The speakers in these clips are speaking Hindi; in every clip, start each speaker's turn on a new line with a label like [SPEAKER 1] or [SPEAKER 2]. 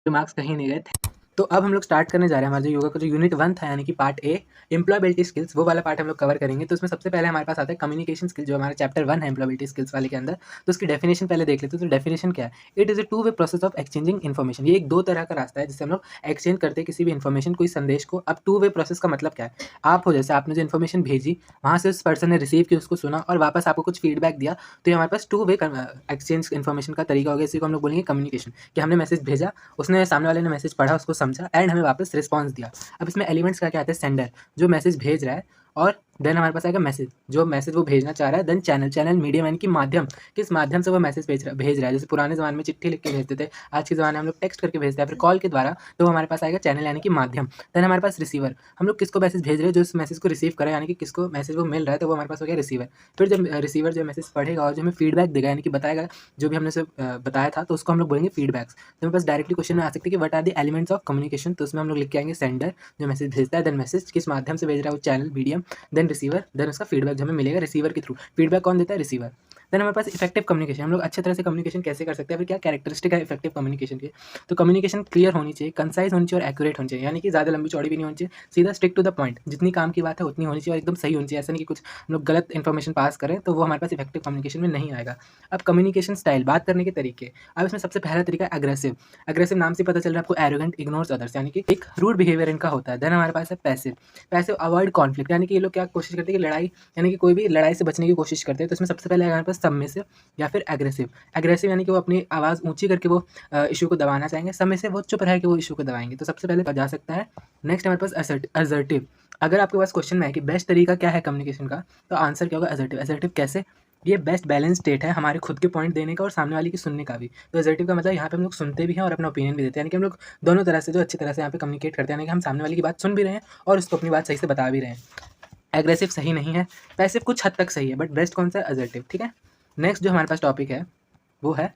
[SPEAKER 1] मार्क्स कहीं नहीं गए थे। तो अब हम लोग स्टार्ट करने जा रहे हैं हमारे जो योगा का जो यूनिट 1 था यानी कि पार्ट ए एम्प्लॉयबिलिटी स्किल्स, वो वाला पार्ट हम लोग कवर करेंगे। तो उसमें सबसे पहले हमारे पास आता है कम्युनिकेशन स्किल, जो हमारा चैप्टर 1 है एम्प्लॉयबिलिटी स्किल्स वाले के अंदर। तो उसकी डेफिनेशन पहले देख लेते हैं। तो डेफिनेशन क्या है? It is a two way process of exchanging information. ये एक दो तरह का रास्ता है जिससे हम लोग एक्सचेंज करते हैं किसी भी इन्फॉर्मेशन, कोई संदेश को। अब टू वे प्रोसेस का मतलब क्या है? आप हो, जैसे आपने जो इन्फॉर्मेशन भेजी, वहाँ से उस पर्सन ने रिसीव की, उसको सुना और वापस आपको कुछ फीडबैक दिया। तो ये हमारे पास टू वे एक्सचेंज इन्फॉर्मेशन का तरीका हो गया। इसी को हम लोग बोलेंगे कम्युनिकेशन, कि हमने मैसेज भेजा, उसने, सामने वाले ने मैसेज पढ़ा, उसको समझा एंड हमें वापस रिस्पॉन्स दिया। अब इसमें एलिमेंट्स क्या क्या आते हैं? सेंडर, जो मैसेज भेज रहा है, और देन हमारे पास आएगा मैसेज, जो मैसेज वो भेजना चाह रहा है। देन चैनल, चैनल मीडियम यानी कि माध्यम, किस माध्यम से वो मैसेज भेज रहा है। जैसे पुराने ज़माने में चिट्ठी लिख के भेजते थे, आज के ज़माने में हम लोग टेक्स्ट करके भेजते हैं, फिर कॉल के द्वारा। तो हमारे पास आएगा चैनल यानी कि माध्यम। देन हमारे पास रिसीवर, हम लोग किसको मैसेज भेज रहे हैं, जो इस मैसेज को रिसीव करे, यानी कि किसको मैसेज वो मिल रहा है, तो वो हमारे पास हो गया रिसीवर। फिर जब रिसीवर जो मैसेज पढ़ेगा और जो हमें फीडबैक देगा, यानी कि बताएगा जो भी हमने उसे बताया था, तो उसको हम लोग बोलेंगे फीडबैक्स। तो हमारे पास डायरेक्टली क्वेश्चन में आ सकते हैं कि what are the elements of communication. तो उसमें हम लोग लिख के आएंगे सेंडर, जो मैसेज भेजता है, देन मैसेज किस माध्यम से भेज रहा है, वो channel medium, then receiver, then उसका फीडबैक जो हमें मिलेगा रिसीवर के थ्रू। फीडबैक कौन देता है? रिसीवर। देन हमारे पास इफेक्टिव कम्युनिकेशन, हम लोग अच्छे तरह से कम्युनिकेशन कैसे कर सकते हैं, फिर क्या कैरेक्टरिस्टिक है इफेक्टिव कम्युनिकेशन की। तो कम्युनिकेशन क्लियर होनी चाहिए, कंसाइज होनी चाहिए और एक्यूरेट होनी चाहिए, यानी कि ज़्यादा लंबी चौड़ी भी नहीं होनी चाहिए, सीधा स्टिक टू द पॉइंट, जितनी काम की बात है उतनी होनी चाहिए और एकदम सही होनी चाहिए। ऐसा नहीं कि कुछ हम लोग गलत इन्फॉर्मेशन पास करें, तो वो हमारे पास इफेक्टिव कम्युनिकेशन में नहीं आएगा। अब कम्युनिकेशन स्टाइल, बात करने के तरीके। अब इसमें सबसे पहला तरीका है अग्रेसिव। अग्रेसिव नाम से पता चल रहा है आपको, एरोगेंट, इग्नोर्स अदर्स, यानी कि एक रूड बिहेवियर इनका होता है। देन हमारे पास है पैसिव। पैसिव, अवॉइड कॉन्फ्लिक्ट, यानी कि ये लोग क्या कोशिश करते हैं कि लड़ाई, यानी कि कोई भी लड़ाई से बचने की कोशिश करते हैं। तो इसमें सबसे पहले हमारे पास सबमिसिव या फिर एग्रेसिव। एग्रेसिव यानी कि वो अपनी आवाज़ ऊँची करके वो इश्यू को दबाना चाहेंगे। सबमिसिव, वो चुप रह के वो इश्यू को दबाएँगे। तो सबसे पहले जा सकता है। नेक्स्ट हमारे पास असर्टिव। अगर आपके पास क्वेश्चन में है कि बेस्ट तरीका क्या है कम्युनिकेशन का, तो आंसर क्या होगा? असर्टिव। असर्टिव कैसे? ये बेस्ट बैलेंस स्टेट है हमारे खुद के पॉइंट देने का और सामने वाले की सुनने का भी। तो असर्टिव का मतलब यहाँ पे हम लोग सुनते भी हैं और अपना ओपिनियन भी देते हैं, यानी कि हम लोग दोनों तरह से जो अच्छी तरह से यहाँ पे कम्युनिकेट करते हैं, यानी कि हम सामने वाले की बात सुन भी रहे हैं और उसको अपनी बात सही से बता भी रहे हैं। एग्रेसिव सही नहीं है, पैसिव कुछ हद तक सही है, बट बेस्ट कौन सा है? असर्टिव। ठीक है। नेक्स्ट जो हमारे पास टॉपिक है वो है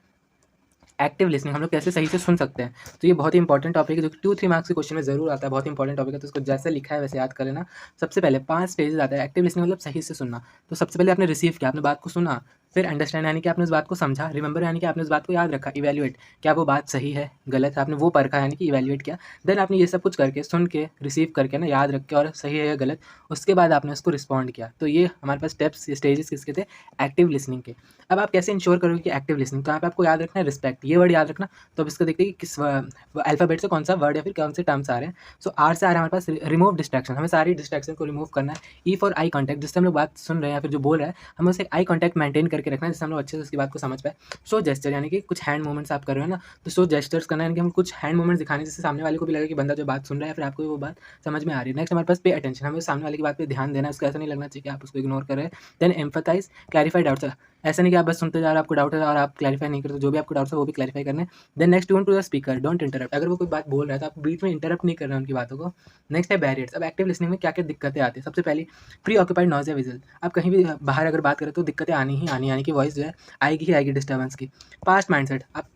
[SPEAKER 1] एक्टिव लिसनिंग, हम लोग कैसे सही से सुन सकते हैं। तो ये बहुत ही इंपॉर्टेंट टॉपिक है, जो कि 2-3 मार्क्स के क्वेश्चन में ज़रूर आता है, बहुत इंपॉर्टेंट टॉपिक है। तो उसको जैसे लिखा है वैसे याद कर लेना। सबसे पहले 5 स्टेजेस आता है। एक्टिव लिसनिंग मतलब सही से सुनना। तो सबसे पहले आपने रिसीव किया, आपने बात को सुना, फिर अंडरस्टैंड यानी कि आपने उस बात को समझा, रिमेंबर यानी कि आपने उस बात को याद रखा, इवैल्यूएट क्या वो बात सही है, गलत है, आपने वो परखा यानी कि इवैल्यूएट किया। देन आपने ये सब कुछ करके, सुन के, रिसीव करके ना, याद रख के और सही है या गलत, उसके बाद आपने उसको रिस्पॉन्ड किया। तो ये हमारे पास स्टेप्स, स्टेजेस किसके थे? एक्टिव लिसनिंग के। अब आप कैसे इंश्योर करोगे कि एक्टिव लिसनिंग? तो यहाँ पे आपको याद रखना है रिस्पेक्ट, ये वर्ड याद रखना। तो अब इसको देखते हैं कि किस अल्फ़ाबेट से कौन सा वर्ड या फिर कौन से टर्म्स आ रहे हैं। सो आर से आ रहा है हमारे पास रिमूव डिस्ट्रैक्शन, हमें सारी डिस्ट्रैक्शन को रिमूव करना है। ई फॉर आई कॉन्टैक्ट, जिससे हम लोग बात सुन रहे हैं या फिर जो बोल रहा है, हमें उसे आई कॉन्टैक्ट मेंटेन करके रखना है, जिससे हम लोग अच्छे से उसकी बात को समझ पाए। शो जेस्चर, यानी कि कुछ हैंड मूवमेंट्स आप कर रहे हो ना, तो शो जेस्चर्स करना है, यानी कि हम कुछ हैंड मूवमेंट्स दिखाने, जिससे सामने वाले को भी लगे कि बंदा जो बात सुन रहा है, फिर आपको वो बात समझ में आ रही है। नेक्स्ट हमारे पास पे अटेंशन, हमें सामने वाले की बात पे ध्यान देना है, उसको ऐसा नहीं लगना चाहिए कि आप उसको इग्नोर कर रहे हैं। देन एम्फेसाइज, क्लैरिफाई डाउट्स, ऐसा नहीं कि आप बस सुनते जा रहे हो, आपको डाउट है और आप क्लैरिफाई नहीं करते, जो भी आपको डाउट्स है वो भी क्लैरिफाई करने। Then next, tune to the speaker, don't interrupt, अगर वो कोई बात बोल रहा है तो आप बीच में इंटरप्ट नहीं कर रहे हैं उनकी बातों को। नेक्स्ट है बैरियर्स। अब एक्टिव लिसनिंग में क्या क्या दिक्कतें आती हैं? सबसे पहली, प्री ऑक्यूपाइड नॉइज़ या विज़ल, आप कहीं भी बाहर अगर बात करें तो दिक्कतें आनी ही आनी, यानी कि वॉइस जो है आएगी ही आएगी डिस्टर्बेंस की। पास्ट माइंडसेट, आप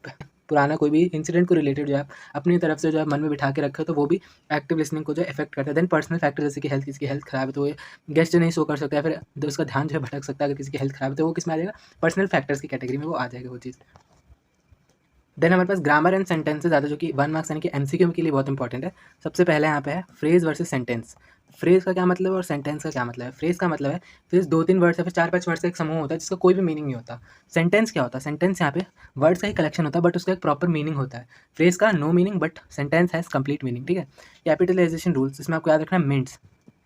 [SPEAKER 1] पुराना कोई भी इंसिडेंट को रिलेटेड जो है आप अपनी तरफ से जो है मन में बिठा के रखे हो, तो वो भी एक्टिव लिसनिंग को जो है इफेक्ट करता है। देन पर्सनल फैक्टर, जैसे कि हेल्थ, किसी की हेल्थ खराब है तो वो गेस्ट नहीं सो कर सकता है, फिर उसका ध्यान जो है भटक सकता है। अगर किसी की हेल्थ खराब है तो वो किस में आ जाएगा? पर्सनल फैक्टर्स की कैटेगरी में वो आ जाएगा वो चीज़। देन हमारे पास ग्रामर एंड सेंटेंसेस आता है, जो कि 1 मार्क्स यानी कि एमसीक्यू के लिए बहुत इंपॉर्टेंट है। सबसे पहले यहाँ पे है फ्रेज वर्सेस सेंटेंस। फ्रेज का क्या मतलब है और सेंटेंस का क्या मतलब है? फ्रेज का मतलब है फ्रेज 2-3 वर्ड्स या फिर 4-5 वर्ड्स का एक समूह होता है, जिसका कोई भी मीनिंग नहीं होता। सेंटेंस क्या होता है? सेंटेंस यहाँ पे वर्ड्स का ही कलेक्शन होता है, बट उसका एक प्रॉपर मीनिंग होता है। फ्रेज का no meaning, but sentence has complete meaning. ठीक है। कैपिटलाइजेशन रूल्स, इसमें आपको याद रखना है मिंट्स,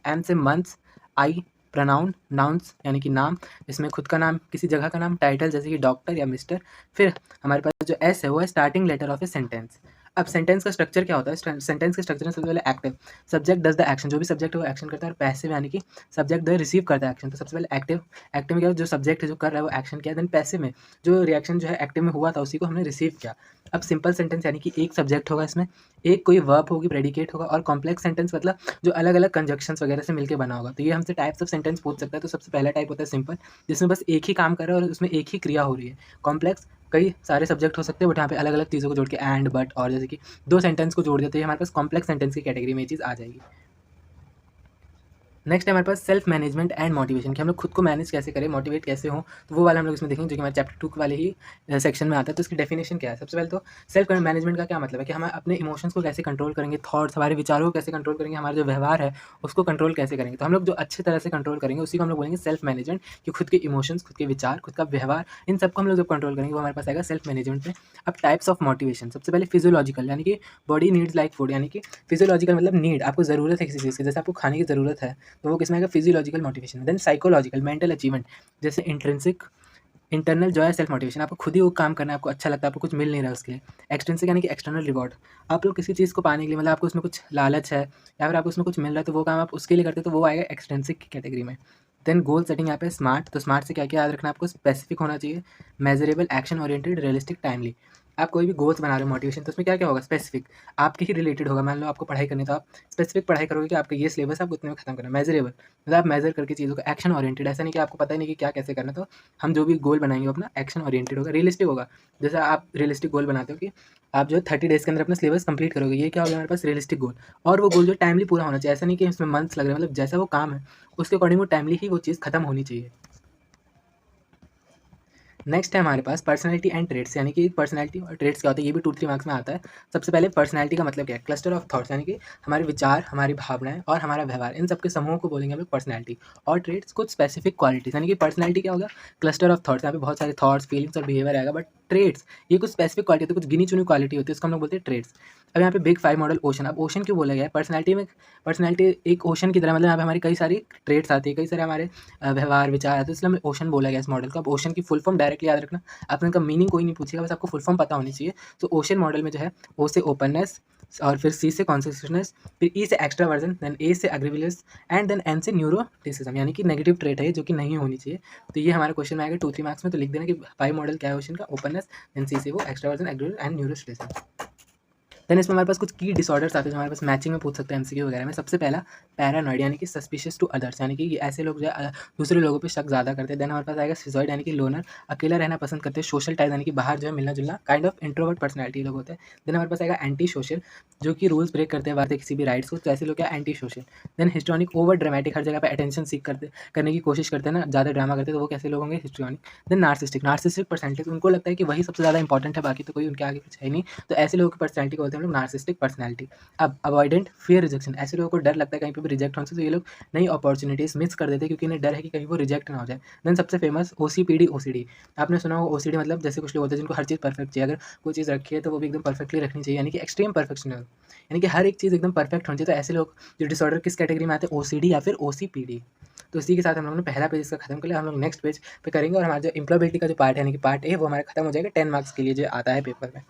[SPEAKER 1] एम से मंथ्स, आई प्रोनाउन, नाउन्स यानी कि नाम, इसमें खुद का नाम, किसी जगह का नाम, टाइटल जैसे कि डॉक्टर या मिस्टर। फिर हमारे पास जो एस है वो है starting letter of a sentence. अब सेंटेंस का स्ट्रक्चर क्या होता है? सेंटेंस के स्ट्रक्चर में सबसे पहले active, subject does the action, जो भी सब्जेक्ट है वो एक्शन करता है, और पैसिव यानी कि सब्जेक्ट जो रिसीव करता है एक्शन। तो सबसे पहले एक्टिव, एक्टिव में क्या, जो सब्जेक्ट है जो कर रहा है वो एक्शन किया। देन पैसिव में जो रिएक्शन जो है एक्टिव में हुआ था उसी को हमने रिसीव किया। अब सिंपल सेंटेंस यानी कि एक सब्जेक्ट होगा, इसमें एक कोई वर्ब होगी, प्रेडिकेट होगा, और कॉम्प्लेक्स सेंटेंस मतलब जो अलग अलग कंजक्शंस वगैरह से मिलकर बना होगा। तो ये हमसे टाइप्स ऑफ सेंटेंस पूछ सकता है। तो सबसे पहला टाइप होता है सिंपल, जिसमें बस एक ही काम कर रहा है और उसमें एक ही क्रिया हो रही है। कॉम्प्लेक्स, कई सारे सब्जेक्ट हो सकते हैं, बट यहाँ पे अलग अलग चीज़ों को जोड़ के एंड, बट और जैसे कि 2 सेंटेंस को जोड़ देते हैं, हमारे पास कॉम्प्लेक्स सेंटेंस की कैटेगरी में ये चीज़ आ जाएगी। नेक्स्ट है हमारे पास सेल्फ मैनेजमेंट एंड मोटिवेशन, कि हम लोग खुद को मैनेज कैसे करें, मोटिवेट कैसे हों, तो वो वाला हम लोग इसमें देखेंगे, जो कि हमारे चैप्टर 2 वाले ही सेक्शन में आता है। तो इसकी डेफिनेशन क्या है? सबसे पहले तो सेल्फ मैनेजमेंट का क्या मतलब है कि हम अपने इमोशंस को कैसे कंट्रोल करेंगे, थॉट्स, हमारे विचारों को कैसे कंट्रोल करेंगे, हमारा जो व्यवहार है उसको कंट्रोल कैसे करेंगे। तो हम लोग जो अच्छी तरह से कंट्रोल करेंगे उसी को हम लोग बोलेंगे सेल्फ मैनेजमेंट, कि खुद के इमोशंस, खुद के विचार, खुद का व्यवहार, इन सबको हम लोग जब कंट्रोल करेंगे वो हमारे पास आएगा सेल्फ मैनेजमेंट में। अब टाइप्स ऑफ मोटिवेशन, सबसे पहले फिजियोलॉजिकल, यानी कि बॉडी नीड्स लाइक फूड, यानी कि फिजियोलॉजिकल मतलब नीड, आपको ज़रूरत है किसी चीज़ की, जैसे आपको खाने की ज़रूरत है तो वो किसमें आएगा? Physiological motivation. Then psychological, mental achievement, जैसे intrinsic, internal joy, self motivation, आपको खुद ही वो काम करना है, आपको अच्छा लगता है, आपको कुछ मिल नहीं रहा है उसके लिए। एक्सट्रिंसिक यानी कि एक्सटर्नल रिवॉर्ड, आप लोग किसी चीज़ को पाने के लिए, मतलब आपको उसमें कुछ लालच है या फिर आपको उसमें कुछ मिल रहा है तो वो काम आप उसके लिए करते हो, तो वो आएगा एक्सट्रिंसिक की कैटेगरी में। देन गोल सेटिंग, यहाँ पे स्मार्ट, तो स्मार्ट से क्या क्या याद रखना है आपको? स्पेसिफिक होना चाहिए, measurable, action oriented, realistic, timely. आप कोई भी गोल्स बना रहे हो मोटिवेशन, तो उसमें क्या क्या होगा? स्पेसिफिक, आपके ही रिलेटेड होगा। मान लो आपको पढ़ाई करनी है तो आप स्पेसिफिक पढ़ाई करोगे कि आपका ये सिलेबस है, आपको इतने में खत्म करना है। मेजरेबल मतलब आप मेजर करके चीज़ों को, एक्शन ओरिएंटेड, ऐसा नहीं कि आपको पता ही नहीं कि क्या कैसे करना, तो हम जो भी गोल बनाएंगे अपना एक्शन ओरिएंटेड होगा। रियलिस्टिक होगा, जैसे आप रियलिस्टिक गोल बनाते हो कि आप जो है 30 डेज़ के अंदर अपना सिलेबस कंप्लीट करोगे, ये क्या हो गया हमारे पास? रियलिस्टिक गोल। और वो गोल जो टाइमली पूरा होना चाहिए, ऐसा नहीं कि इसमें मंथ्स लग रहे हैं, मतलब जैसा वो काम है उसके अकॉर्डिंग वो टाइमली ही वो चीज़ खत्म होनी चाहिए। नेक्स्ट है हमारे पास पर्सनैलिटी एंड ट्रेड्स, यानी कि पर्सनैलिटी और ट्रेड्स क्या होता है, ये भी 2-3 मार्क्स में आता है। सबसे पहले पर्सनैलिटी का मतलब क्या है? क्लस्टर ऑफ थॉट्स, यानी कि हमारे विचार, हमारी भावनाएं और हमारा व्यवहार, इन सबके समूह को बोलेंगे हम लोग पर्सनैलिटी। और ट्रेड्स कुछ स्पेसिफिक क्वालिटीज़, यानी कि पर्सनैलिटी क्या होगा? क्लस्टर ऑफ थॉट्स, यहाँ पे बहुत सारे थॉट्स, फीलिंग्स और बिहेवियर आएगा। बट ट्रेड्स ये कुछ स्पेसिफिक क्वालिटी होती है, कुछ गिनी चुनी क्वालिटी होती है, उसको हम लोग बोलते हैं ट्रेड्स। अब यहाँ पे बिग 5 मॉडल ओशन, अब ओशन क्यों बोला गया है? पर्सनैलिटी में, पर्सनैलिटी एक ओशन की तरह, मतलब यहाँ पे हमारी कई सारी ट्रेड्स आती है, कई सारे हमारे व्यवहार, विचार आते हैं, इसलिए हमें ओशन बोला गया इस मॉडल को। अब ओशन की फुल फॉर्म डायरेक्टली याद रखना, आपने इनका मीनिंग कोई नहीं पूछेगा, बस आपको फुल फॉर्म पता होनी चाहिए। तो ओशन मॉडल में जो है, ओ से ओपननेस, और फिर सी से कॉन्सियसनेस, फिर ई से एक्स्ट्रावर्जन, देन ए से एग्रीवियस, एंड देन एन से न्यूरोटिसिज्म, यानी कि नेगेटिव ट्रेट है जो कि नहीं होनी चाहिए। तो ये हमारे क्वेश्चन में आएगा 2-3 मार्क्स में। तो लिख देना कि 5 मॉडल क्या है ओशन का? ओपननेस, देन सी से वो एक्स्ट्रावर्जन, एग्रीवियस एंड न्यूरोटिसिज्म। देन इसमें हमारे पास कुछ की डिसऑर्डर्स आते हैं जो हमारे पास मैचिंग में पूछ सकते हैं एमसीक्यू वगैरह में। सबसे पहला पैरानॉइड, यानी कि सस्पिशियस टू अदर्स, यानी कि ये ऐसे लोग जो है दूसरे लोगों पे शक ज़्यादा करते हैं। देन हमारे पास आएगा सिजॉइड, यानी कि लोनर, अकेला रहना पसंद करते हैं। सोशल टाइप, यानी कि बाहर जो है मिलना जुलना, काइंड ऑफ इंट्रोवर्ट पर्सनैलिटी लोग होते हैं। देन हमारे पास आएगा एंटी सोशल, जो कि रूल्स ब्रेक करते हैं, वार्ते किसी भी राइट्स को, तो ऐसे लोग क्या? Anti social. Then histrionic, over dramatic, हर जगह पे अटेंशन सीख करने की कोशिश करते हैं ना, ज़्यादा ड्रामा करते हैं, तो वो कैसे लोग होंगे? हिस्ट्रॉनिक। देन नार्सिस्टिक, नार्सिस्टिक पर्सनैलिटी, उनको लगता है कि वही सबसे ज़्यादा इंपॉर्टेंट है, बाकी तो कोई उनके आगे कुछ है नहीं, तो ऐसे लोगों की पर्सनैलिटी को बोलते हैं हम लोग नार्सिस्टिक पर्सनैलिटी। अब अवॉइडेंट, फियर रिजेक्शन, ऐसे लोगों को डर लगता है कहीं पे भी रिजेक्ट होने से, तो ये लोग नई अपॉर्चुनिटीज़ मिस कर देते हैं क्योंकि इन्हें डर है कि कहीं वो रिजेक्ट ना हो जाए। देन सबसे फेमस ओसीपीडी, ओसीडी, आपने सुना हो ओसीडी मतलब जैसे कुछ लोग होते हैं जिनको हर चीज़ परफेक्ट चाहिए, अगर कोई चीज़ रखी है तो वो भी एकदम परफेक्टली रखनी चाहिए, यानी कि एक्सट्रीम परफेक्शनल, यानी कि हर एक चीज़ एकदम परफेक्ट होनी चाहिए। तो ऐसे लोग जो डिसऑर्डर किस कैटेगरी में आते हैं? ओसीडी या फिर ओसीपीडी। तो इसी के साथ हम लोगों ने पहला पेज इसका खत्म कर लिया। हम लोग नेक्स्ट पेज पे करेंगे और हमारा जो एम्प्लॉयबिलिटी का जो पार्ट है, यानी कि पार्ट ए, वो हमारा खत्म हो जाएगा 10 मार्क्स के लिए जो आता है पेपर में।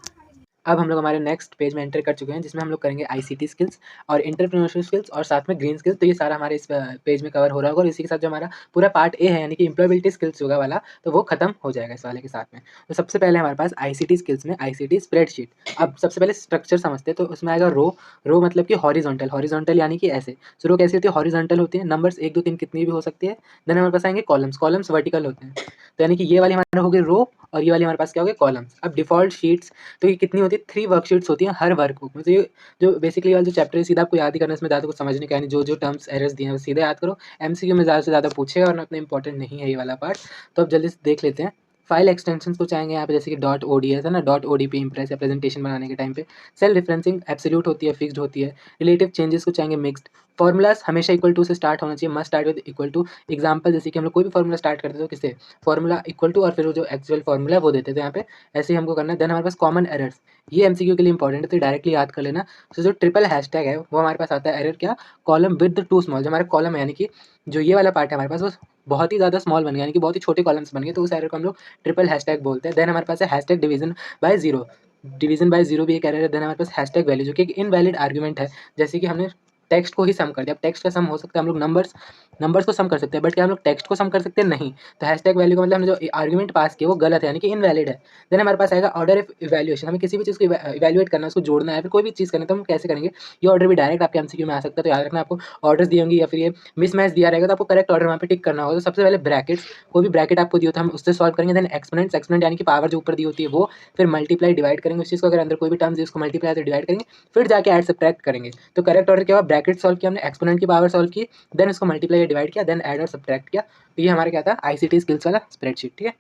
[SPEAKER 1] अब हम लोग हमारे नेक्स्ट पेज में एंटर कर चुके हैं, जिसमें हम लोग करेंगे आईसीटी स्किल्स और एंटरप्रेन्योरशिप स्किल्स और साथ में ग्रीन स्किल्स। तो ये सारा हमारे इस पेज में कवर हो रहा होगा और इसी के साथ जो हमारा पूरा पार्ट ए है, यानी कि एम्प्लॉयबिलिटी स्किल्स होगा वाला, तो वो खत्म हो जाएगा इस वाले के साथ में। तो सबसे पहले हमारे पास आईसीटी स्किल्स में आईसीटी स्प्रेडशीट। अब सबसे पहले स्ट्रक्चर समझते हैं, तो उसमें आएगा रो। रो मतलब कि हॉरिजॉन्टल, हॉरिजॉन्टल यानी कि ऐसे। सो रो कैसी होती है? हॉरिजॉन्टल होती है, नंबर्स 1 2 3 कितनी भी हो सकती है। देन हमारे पास आएंगे कॉलम्स, कॉलम्स वर्टिकल होते हैं, तो यानी कि ये वाली हमारे हो गई रो और ये वाली हमारे पास क्या हो गए? कॉलम्स। अब डिफॉल्ट शीट्स, तो ये कितनी होती है? 3 वर्कशीट्स होती हैं हर वर्कबुक में। तो ये जो बेसिकली वाला जो चैप्टर है सीधा आपको याद ही करना है, इसमें ज़्यादा कुछ समझने का है नहीं, जो टर्म्स एरर्स दिए हैं वो सीधे याद करो। एमसीक्यू में ज़्यादा से ज़्यादा पूछेगा और उतना इंपॉर्टेंट नहीं है ये वाला पार्ट। तो अब जल्दी से देख लेते हैं। फाइल एक्सटेंशंस कुछ आएंगे यहाँ पे, जैसे कि डॉट ओडीएस है ना, डॉट ओडीपी इंप्रेस या प्रेजेंटेशन बनाने के टाइम पे। सेल रेफरेंसिंग एब्सोल्यूट होती है, फिक्स्ड होती है। रिलेटिव चेंजेस कुछ आएंगे, मिक्स्ड। फॉर्मूलाज हमेशा इक्वल टू से स्टार्ट होना चाहिए, must start with equal to. Example जैसे कि हम लोग कोई भी फॉर्मूला स्टार्ट करते हैं तो किससे? फॉर्मूला इक्वल टू और फिर वो जो एक्चुअल फॉर्मूला है वो देते थे यहाँ पे, ऐसे ही हमको करना है। देन हमारे पास कॉमन एरर्स, ये एमसीक्यू के लिए इंपॉर्टेंट है तो डायरेक्टली याद कर लेना। तो जो ट्रिपल हैशटैग है वो हमारे पास आता है एरर क्या? कॉलम विद टू स्मॉल, जो हमारा कॉलम है, यानी कि जो ये वाला पार्ट है हमारे पास वो बहुत ही ज़्यादा स्मॉल बन गया, यानी कि बहुत ही छोटे कॉलम्स बन गए, तो उस एरर को हम लोग ट्रिपल हैशटैग बोलते हैं। देन हमारे पास है hashtag division by zero, division by zero भी एक एरर है। देन हमारे पास हैशटैग वैल्यू, जो कि एक इनवैलिड आर्गुमेंट है, जैसे कि हमने टेक्स्ट को ही सम कर दिया। अब टेक्स्ट का सम हो सकता है, हम लोग नंबर्स को सम कर सकते हैं, बट क्या हम लोग टेक्स्ट को सम कर सकते हैं? नहीं। तो हैशटैग वैल्यू का मतलब हमने जो आर्गुमेंट पास किया वो गलत है, यानी कि इनवैलिड है। देन हमारे पास आएगा ऑर्डर ऑफ इवैल्यूएशन, हमें किसी भी चीज़ को इवैल्यूएट करना है, उसको जोड़ना है, फिर कोई भी चीज़ करना है तो हम कैसे करेंगे? ये ऑर्डर भी डायरेक्ट आपके एमसीक्यू में आ सकता है, तो याद रखना आपको ऑर्डर्स दी होंगी या फिर ये मिसमैच दिया रहेगा तो आपको करेक्ट ऑर्डर वहाँ पे टिक करना होगा। तो सबसे पहले ब्रैकेट्स, कोई भी ब्रैकेट आपको दी हो तो हम उससे सॉल्व करेंगे। देन एक्सपोनेंट्स, एक्सपोनेंट यानी कि पावर जो ऊपर दी होती है वो, फिर मल्टीप्लाई डिवाइड करेंगे उस चीज़ को, अगर अंदर कोई भी टर्म्स है उसको मल्टीप्लाई तो डिवाइड करेंगे, फिर जाके ऐड सब्ट्रैक्ट करेंगे। तो करेक्ट ऑर्डर क्या होगा? ब्रैकेट सॉल्व किया हमने, एक्सपोनेंट की पावर सॉल्व की, देन उसको मल्टीप्लाई या डिवाइड किया, देन ऐड और सब्ट्रैक्ट किया। तो ये हमारा क्या था, ICT स्किल्स वाला स्प्रेडशीट। ठीक है,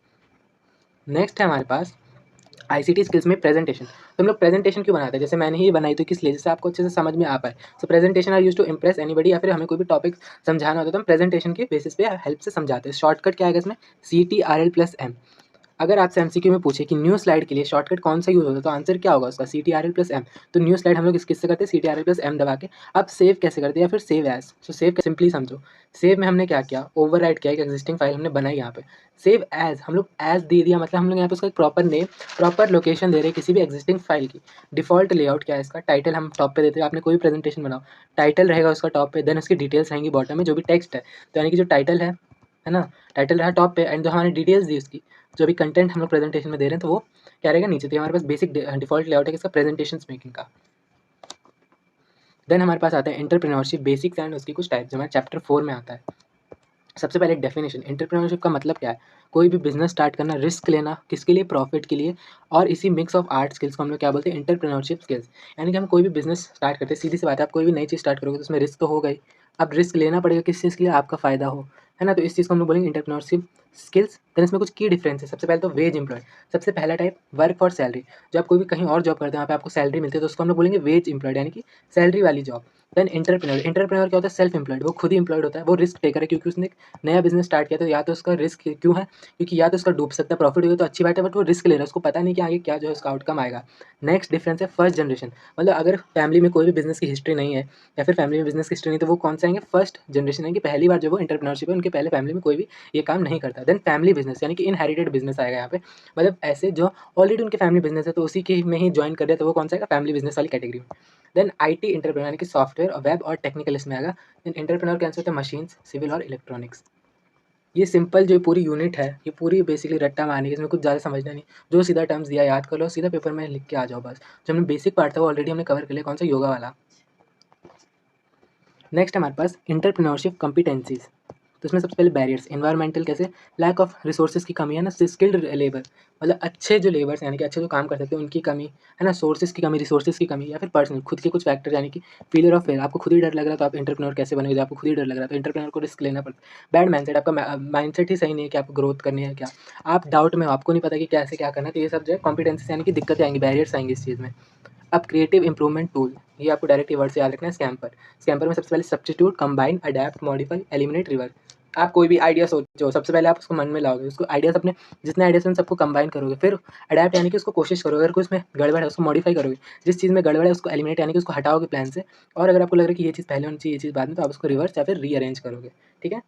[SPEAKER 1] नेक्स्ट है हमारे पास ICT स्किल्स में प्रेजेंटेशन। तो हम लोग प्रेजेंटेशन क्यों बनाते हैं, जैसे मैंने ही बनाई तो किस लिए, जैसे आपको अच्छे से समझ में आ पाए। So presentation are use to impress anybody, या फिर हमें कोई भी टॉपिक समझाना होता है तो हम प्रेजेंटेशन के बेसिस पे हेल्प से समझाते हैं। शॉर्टकट क्या आएगा इसमें, CTRL+M। अगर आपसे MCQ में पूछे कि न्यू स्लाइड के लिए शॉर्टकट कौन सा यूज होता है, तो आंसर क्या होगा उसका, CTRL+M। तो न्यू स्लाइड हम लोग किससे करते हैं, CTRL+M दबा के। अब सेव कैसे करते हैं, या फिर save as. So save simply समझो, सेव में हमने क्या किया, ओवरराइट किया, एक एग्जिस्टिंग फाइल हमने बनाई यहाँ पे। सेव एज, हम लोग एज दे दिया, मतलब हम लोग यहाँ पे उसका एक प्रॉपर नेम, प्रॉपर लोकेशन दे रहे हैं किसी भी एग्जिस्टिंग फाइल की। डिफॉल्ट लेआउट क्या है इसका, टाइटल हम टॉप पे देते हैं। आपने कोई भी प्रेजेंटेशन बनाओ, टाइटल रहेगा उसका टॉप पे, देन उसकी डिटेल्स रहेंगी बॉटम में, जो भी टेक्स्ट है। तो यानी कि जो टाइटल है ना, टाइटल रहा टॉप पे, एंड जो हमारी डिटेल्स दी उसकी, जो भी कंटेंट हम लोग प्रेजेंटेशन में दे रहे हैं, तो वो क्या रहेगा नीचे। तो हमारे पास बेसिक डिफॉल्ट लेआउट है इसका प्रेजेंटेशन मेकिंग का। देन हमारे पास आता है एंटरप्रेन्योरशिप बेसिक्स एंड उसकी कुछ टाइप्स, जो हमारे चैप्टर 4 में आता है। सबसे पहले डेफिनेशन, एंटरप्रेन्योरशिप का मतलब क्या है, कोई भी बिजनेस स्टार्ट करना, रिस्क लेना, किसके लिए, प्रॉफिट के लिए। और इसी मिक्स ऑफ आर्ट स्किल्स को हम लोग क्या बोलते हैं, एंटरप्रेन्योरशिप स्किल्स। यानी कि हम कोई भी बिजनेस स्टार्ट करते हैं, सीधी सी बात है, आप कोई भी नई चीज़ स्टार्ट करोगे तो उसमें रिस्क तो होगा ही। अब रिस्क लेना पड़ेगा किस चीज़ के लिए, आपका फ़ायदा हो, है ना। तो इस चीज़ को हम लोग बोलेंगे एंटरप्रेन्योरशिप स्किल्स। देन इसमें कुछ की डिफरेंस है। सबसे पहले तो वेज एम्प्लॉयड, सबसे पहला टाइप वर्क फॉर सैलरी। जो आप कोई भी कहीं और जॉब करते हैं, वहाँ पे आपको सैलरी मिलती है, तो उसको हम लोग बोलेंगे वेज एम्प्लॉयड, यानी कि सैलरी वाली जॉब। देन एंटरप्रेन्योर, एंटरप्रेन्योर क्या होता है, सेल्फ एम्प्लॉयड, वो खुद ही एम्प्लॉयड होता है, वो रिस्क टेकर है, क्योंकि उसने एक नया बिजनेस स्टार्ट किया। तो या तो उसका रिस्क क्यों है, क्योंकि या तो उसका डूब सकता है, प्रॉफिट होगा तो अच्छी बात है, बट वो रिस्क ले रहा है, उसको पता नहीं कि आगे क्या जो है उसका आउटकम आएगा। नेक्स्ट डिफरेंस है फर्स्ट जनरेशन, मतलब अगर फैमिली में कोई भी बिजनेस की हिस्ट्री नहीं है, या फिर फैमिली में बिजनेस की हिस्ट्री नहीं, तो वो कौन से आएंगे, फर्स्ट जनरेशन है, कि पहली बार जो वो एंटरप्रेन्योरशिप है, उनके पहले फैमिली में कोई भी ये काम नहीं करता। देन फैमिली बिजनेस, यानी कि इनहेरिटेड बिजनेस आएगा यहाँ पे, मतलब ऐसे जो ऑलरेडी उनके फैमिली बिजनेस है तो उसी के में ही ज्वाइन कर रहे हैं, तो वो कौन सा आएगा, फैमिली बिजनेस वाली कैटेगरी में। देन IT एंटरप्रेन्योर, यानी कि सॉफ्टवेयर, वेब और टेक्निकल इसमें आएगा। देन एंटरप्रेन्योर के आंसर होते हैं मशीन्स, सिविल और इलेक्ट्रॉनिक्स। ये सिंपल जो पूरी यूनिट है, ये पूरी बेसिकली रट्टा मारने की, इसमें कुछ ज़्यादा समझना नहीं। जो सीधा टर्म्स दिया याद कर लो, सीधा पेपर में लिख के आ जाओ बस। जो हमने बेसिक पार्ट था वो ऑलरेडी हमने कवर कर लिया, कौन सा, योगा वाला। नेक्स्ट हमारे पास एंटरप्रेन्योरशिप कॉम्पिटेंसीज। तो इसमें सबसे पहले बैरियर्स, एनवायरमेंटल कैसे, लैक ऑफ रिसोर्सेज की कमी है ना, स्किल्ड लेबर, मतलब अच्छे जो लेबर्स यानी कि अच्छे जो काम कर सकते हैं उनकी कमी है ना, सोर्सेज की कमी, रिसोर्सेज की कमी, या फिर पर्सनल खुद के कुछ फैक्टर, यानी कि फेलियर ऑफ फेयर, आपको खुद ही डर लग रहा है तो आप एंटरप्रेन्योर कैसे बनेंगे, जब आपको खुद ही डर लग रहा है तो एंटरप्रेन्योर को रिस्क लेना पड़ता है। बैड माइंडसेट, आपका माइंडसेट ही सही नहीं है कि आपको ग्रोथ करनी है क्या, आप डाउट में हो, आपको नहीं पता कि कैसे क्या करना है, तो ये सब जो है कॉम्पिटेंसीज यानी कि दिक्कतें आएंगी, बैरियर्स आएंगे इस चीज़ में। अब क्रिएटिव इंप्रूवमेंट टूल, ये आपको डायरेक्ट वर्ड से याद रखना है, स्कैम्पर। स्कैम्पर में सबसे पहले substitute, combine, adapt, modify, eliminate, reverse. आप कोई भी आइडिया सोचो, सबसे पहले आप उसको मन में लाओगे, उसको आइडियाज अपने जितने आइडियाज हैं सबको कंबाइन करोगे, फिर अडैप्ट यानी कि उसको कोशिश करोगे, अगर कोई उसमें गड़बड़ है उसको मॉडिफाई करोगे, जिस चीज़ में गड़बड़ है उसको एलिमिनेट यानी कि उसको हटाओगे प्लान से, और अगर आपको लग रहा है कि ये चीज़ पहले होनी चाहिए, ये चीज़ बाद में, तो आप उसको रिवर्स या फिर रीअरेंज करोगे। ठीक है,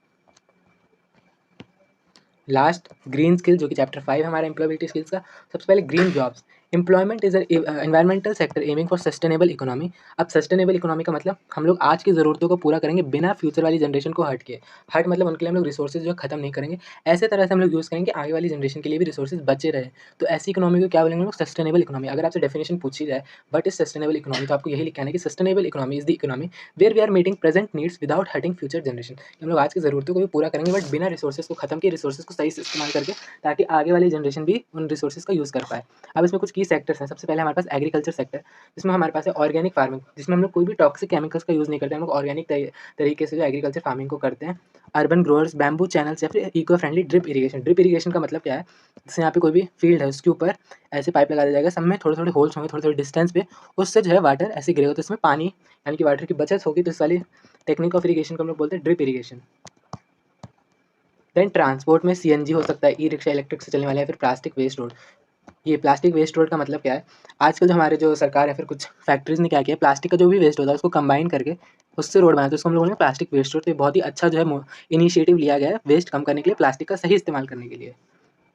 [SPEAKER 1] लास्ट ग्रीन स्किल, जो कि चैप्टर 5 हमारा एम्प्लॉयबिलिटी स्किल्स का। सबसे पहले green jobs, employment is environmental sector aiming for sustainable economy. अब सस्टेनेबल इकोनॉमी का मतलब हम लोग आज की ज़रूरतों को पूरा करेंगे बिना फ्यूचर वाली जनरेशन को हट के, हट मतलब उनके लिए हम लोग रिसोर्सेज जो खत्म नहीं करेंगे, ऐसे तरह से हम लोग यूज़ करेंगे आगे वाली जनरेशन के लिए भी रिसोर्सेज बचे रहे। तो ऐसी इकोनॉमी को क्या बोलेंगे हम लोग, सस्टेनेबल इकोनॉमी। अगर आपसे डेफिनेशन पूछी जाए बट इज सस्टेनेबल इकोनॉमी, तो आपको यही लिखना है कि sustainable economy is the economy where we are meeting present needs without hurting future generation. हम लोग आज की ज़रूरतों को भी पूरा करेंगे बट बिना रिसोर्सेज को खत्म किए, रिसोर्सेज को सही से इस्तेमाल करके, ताकि आगे वाली जनरेशन भी उन रिसोर्सेज का यूज़ कर पाए। अब इसमें कुछ की सेक्टर्स हैं। सबसे पहले हमारे पास एग्रीकल्चर सेक्टर, जिसमें हमारे पास है ऑर्गेनिक फार्मिंग, जिसमें हम लोग कोई भी टॉक्सिक केमिकल्स का यूज़ नहीं करते, हम लोग ऑर्गेनिक तरीके से जो एग्रीकल्चर फार्मिंग को करते हैं। अर्बन ग्रोअर्स, बैम्बू चैनल्स, या फिर eco friendly drip irrigation. Drip irrigation का मतलब क्या है, जैसे यहाँ पे कोई भी फील्ड है उसके ऊपर ऐसे पाइप लगा दिया जाएगा, सब में थोड़े थोड़े होल्स होंगे, थोड़े थोड़े डिस्टेंस पे, उससे जो है वाटर ऐसे गिरेगा, तो इसमें पानी यानी कि वाटर की बचत होगी। तो इस वाली टेक्निक ऑफ इरीगेशन को हम लोग बोलते हैं ड्रिप इरीगेशन। देन ट्रांसपोर्ट में CNG हो सकता है, ई रिक्शा इलेक्ट्रिक से चलने वाला है, फिर प्लास्टिक वेस्ट रोड। ये प्लास्टिक वेस्ट रोड का मतलब क्या है, आजकल जो हमारे जो सरकार है फिर कुछ फैक्ट्रीज ने क्या किया, प्लास्टिक का जो भी वेस्ट होता है उसको कंबाइन करके उससे रोड बनाते हैं, उसको हम लोग बोलेंगे प्लास्टिक वेस्ट रोड। तो ये बहुत ही अच्छा जो है इनिशिएटिव लिया गया है वेस्ट कम करने के लिए, प्लास्टिक का सही इस्तेमाल करने के लिए।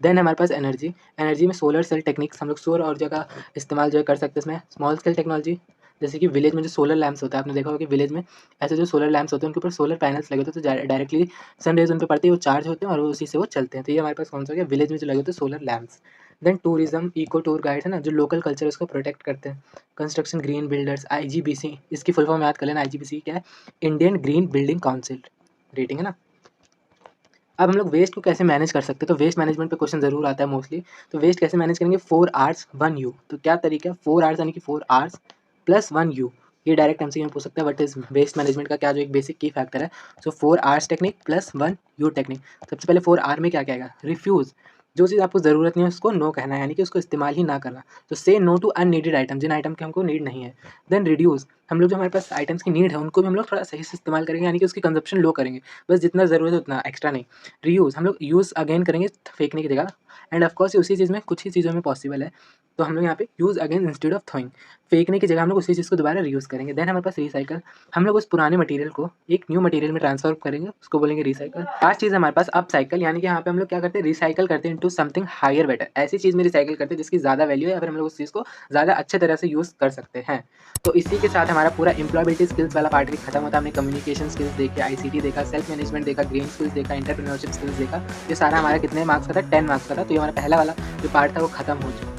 [SPEAKER 1] देन हमारे पास एनर्जी, एनर्जी में सोलर सेल टेक्निक्स, हम लोग सौर ऊर्जा का इस्तेमाल जो है कर सकते हैं इसमें। स्मॉल स्केल टेक्नोलॉजी, जैसे कि विलेज में जो सोलर लैंप्स होता है, आपने देखा होगा कि विलेज में ऐसे जो सोलर लैंप्स होते हैं उनके ऊपर सोलर पैनल्स लगे होते हैं, तो डायरेक्टली सन रेज उन पर पड़ती है, वो चार्ज होते हैं और वो उसी से वो चलते हैं। तो ये हमारे पास कौन सा हो गया, विलेज में जो लगे होते हैं solar lamps. Then tourism, eco tour guide है ना, जो लोकल कल्चर उसको प्रोटेक्ट करते हैं। कंस्ट्रक्शन, ग्रीन बिल्डर्स, IGBC, इसकी फुल फॉर्म याद कर लेना, IGBC क्या है, Indian green building council rating है ना। अब हम लोग वेस्ट को कैसे मैनेज कर सकते हैं, तो वेस्ट मैनेजमेंट पे क्वेश्चन जरूर आता है मोस्टली। तो वेस्ट कैसे मैनेज करेंगे, 4 Rs 1 U। तो क्या तरीका है, 4 Rs यानी कि 4 Rs + 1 U। ये डायरेक्ट एमसीक्यू में पूछ सकता है, व्हाट इज वेस्ट मैनेजमेंट का क्या जो एक बेसिक की फैक्टर है। सो 4 R's technique plus 1 U technique. सबसे पहले 4 R में क्या क्या आएगा, रिफ्यूज़, जो चीज़ आपको ज़रूरत नहीं है उसको नो कहना है, यानी कि उसको इस्तेमाल ही ना करना। तो say no to unneeded item, जिन आइटम की हमको नीड नहीं है। देन रिड्यूस, हम लोग जो हमारे पास आइटम्स की नीड है उनको भी हम लोग थोड़ा सही से इस्तेमाल करेंगे, यानी कि उसकी कंजप्शन लो करेंगे, बस जितना ज़रूरत है उतना, एक्स्ट्रा नहीं। रीयूज़, हम लोग यूज़ अगेन करेंगे फेंकने की जगह। एंड ऑफकोर्स उसी चीज़ में कुछ ही चीज़ों में पॉसिबल है, तो हम लोग यहाँ पे use again instead of throwing, फेंकने की जगह हम लोग उसी चीज़ को दोबारा रीयूज़ करेंगे। देन हमारे पास रिसाइकल, हम लोग उस पुराने मटेरियल को एक न्यू मटेरियल में ट्रांसफर करेंगे, उसको बोलेंगे रिसाइकल। लास्ट चीज़ हमारे पास अपसाइकल, यानी कि यहाँ पे हम लोग क्या करते हैं, रिसाइकल करते हैं इनटू समथिंग हायर बेटर, ऐसी चीज़ में रिसाइकल करते हैं जिसकी ज़्यादा वैल्यू है या फिर हम लोग उस चीज़ को ज़्यादा अच्छे तरह से यूज़ कर सकते हैं। तो इसी के साथ हमारा पूरा एम्प्लॉयबिलिटी स्किल्स वाला पार्ट भी खत्म होता है। हमने कम्युनिकेशन स्किल्स देखे, आईसीटी देखा, सेल्फ मैनेजमेंट देखा, ग्रीन स्किल्स देखा, एंटरप्रेन्योरशिप स्किल्स देखा। ये सारा हमारा कितने मार्क्स का था, 10 मार्क्स का था। तो ये हमारा पहला वाला जो पार्ट था वो खत्म हो चुका है।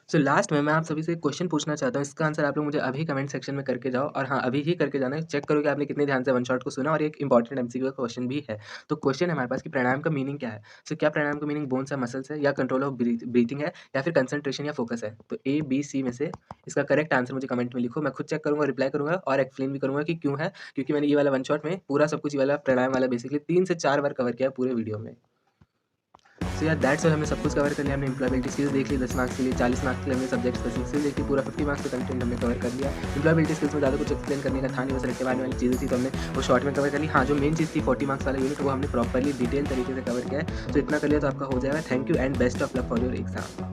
[SPEAKER 1] सो लास्ट में मैं आप सभी से एक क्वेश्चन पूछना चाहता हूँ, इसका आंसर आप लोग मुझे अभी कमेंट सेक्शन में करके जाओ, और हाँ अभी ही करके जाना है, चेक करो कि आपने कितने ध्यान से वन शॉट को सुना, और एक इंपॉर्टेंट एमसीक्यू का क्वेश्चन भी है। तो क्वेश्चन है हमारे पास कि प्राणायाम का मीनिंग क्या है। सो क्या प्राणायाम का मीनिंग बोन्स या मसल्स है, या कंट्रोल ऑफ ब्रीथिंग है, या फिर कंसंट्रेशन या फोकस है। तो A, B, C में से इसका करेक्ट आंसर मुझे कमेंट में लिखो, मैं खुद चेक करूँगा, रिप्लाई करूँगा और एक्सप्लेन भी करूँगा कि क्यों है, क्योंकि मैंने ये वाला वन शॉट में पूरा सब कुछ ये वाला प्राणायाम वाला बेसिकली 3 से 4 बार कवर किया है पूरे वीडियो में। सो यार दैट्स ऑल, हमने सब कुछ कवर कर लिया। हमने एम्प्लॉयबिलिटी स्किल्स देख ली 10 मार्क्स के लिए, 40 मार्क्स के लिए हमने सब्जेक्ट स्पेसिफिक स्किल्स देखी, पूरा 50 मार्क्स का कंटेंट हमने कवर कर लिया। एम्प्लॉयबिलिटी स्किल्स में ज़्यादा कुछ एक्सप्लेन करने का था नहीं, बस रट्टे मारने वाली चीज़ें थी तो हमने वो शॉर्ट में कवर कर ली। हाँ, जो मेन चीज़ थी 40 मार्क्स वाला यूनिट वो हमने प्रॉपर्ली डिटेल तरीके से कवर किया है। तो इतना कर लिया तो आपका हो जाएगा। Thank you and best of luck for your exam.